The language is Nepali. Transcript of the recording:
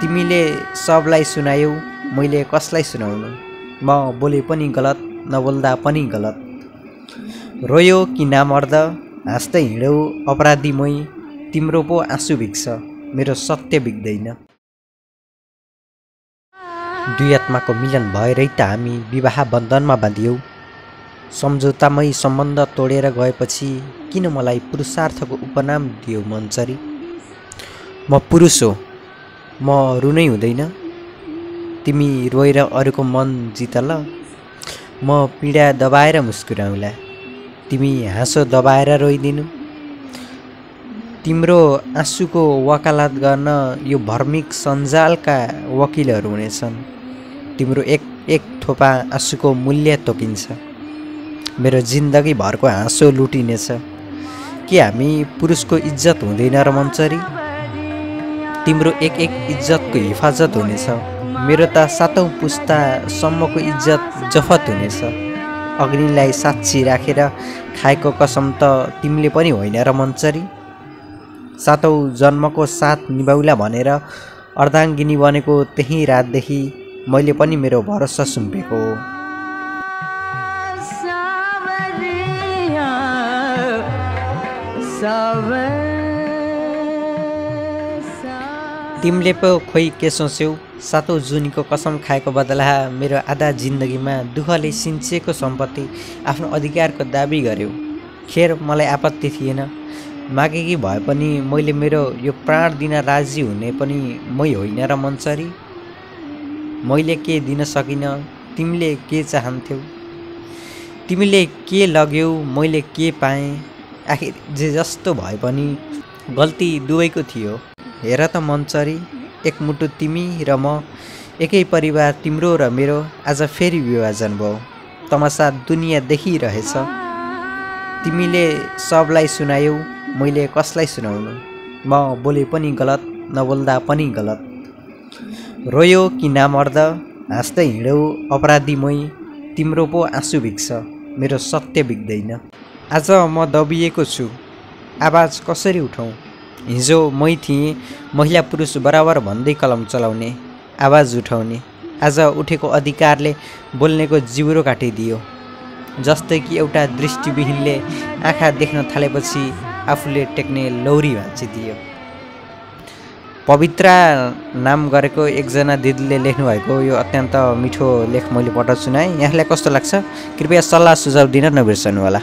तिमीले सबलाई सुनायौ, मैले कसलाई सुनाउनु? म बोले पनि गलत, नबोल्दा पनि गलत। रोयो कि नामर्द, हाँस्दै हिँडौ अपराधी मै, तिम्रो पो आँसु भिग्छ, मेरो सत्य भिग्दैन। दुई आत्माको मिलन भएरै त हामी विवाह बन्धनमा बाँधियौ। सम्झौतामै सम्बन्ध तोडेर गएपछि किन मलाई पुरुषार्थको उपनाम दियो मन्चरी? म पुरुष हो, म रुनै हुँदैन। तिमी रोएर अरूको मन जित ल, म पीडा दबाएर मुस्कुराउँला, तिमी हाँसो दबाएर रोइदिनु। तिम्रो आँसुको वकालत गर्न यो भर्मिक सञ्जालका वकिलहरू हुनेछन्। तिम्रो एक एक थोपा आँसुको मूल्य तोकिन्छ, मेरो जिन्दगी भरको हाँसो लुटिनेछ। के हामी पुरुषको इज्जत हुँदैन र मन्चरी? तिम्रो एक एक इज्जतको हिफाजत हुनेछ, मेरो त 7औं पुस्तासम्मको इज्जत जफत हुनेछ। अग्निलाई साक्षी राखेर खाएको कसम त तिमीले पनि होइन र मन्चरी? 7औं जन्मको साथ निभाउला भनेर अर्धाङ्गिनी बनेको त्यही रातदेखि मैले पनि मेरो भरोसा सुम्पेको हो। तिमीले पो खोइ के सोच्यौ? 7औं जुनीको कसम खाएको बदला मेरो आधा जिन्दगीमा दुःखले सिन्चिएको सम्पत्ति आफ्नो अधिकारको दाबी गर्यौ। खेर मलाई आपत्ति थिएन, मागेकी भए पनि मैले मेरो यो प्राण दिन राजी हुने पनि मै होइन र मन्चरी? मैले के दिन सकिनँ, तिमीले के चाहन्थ्यौ? तिमीले के लग्यौ, मैले के पाएँ? आखिर जे जस्तो भए पनि गल्ती दुवैको थियो। हेर त मन्चरी, एक मुटु तिमी र म, एकै परिवार तिम्रो र मेरो, आज फेरि विभाजन भयो। तमासा दुनियाँ देखिरहेछ। तिमीले सबलाई सुनायौ, मैले कसलाई सुनाउनु? म बोले पनि गलत, नबोल्दा पनि गलत। रोयो कि नामर्द, हाँस्दै हिँडौ अपराधी मै, तिम्रो पो आँसु भिग्छ, मेरो सत्य भिग्दैन। आज म दबिएको छु, आवाज कसरी उठाउँ? हिजो मै थिएँ महिला पुरुष बराबर भन्दै कलम चलाउने, आवाज उठाउने। आज उठेको अधिकारले बोल्नेको जिब्रो काटिदियो। जस्तै कि एउटा दृष्टिविहीनले आँखा देख्न थालेपछि आफूले टेक्ने लौरी भाँचिदियो। पवित्रा नाम गरेको एकजना दिदीले लेख्नुभएको यो अत्यन्त मिठो लेख मैले पढ्न सुनाएँ। यहाँलाई कस्तो लाग्छ? कृपया सल्लाह सुझाव दिन नबिर्सनुहोला।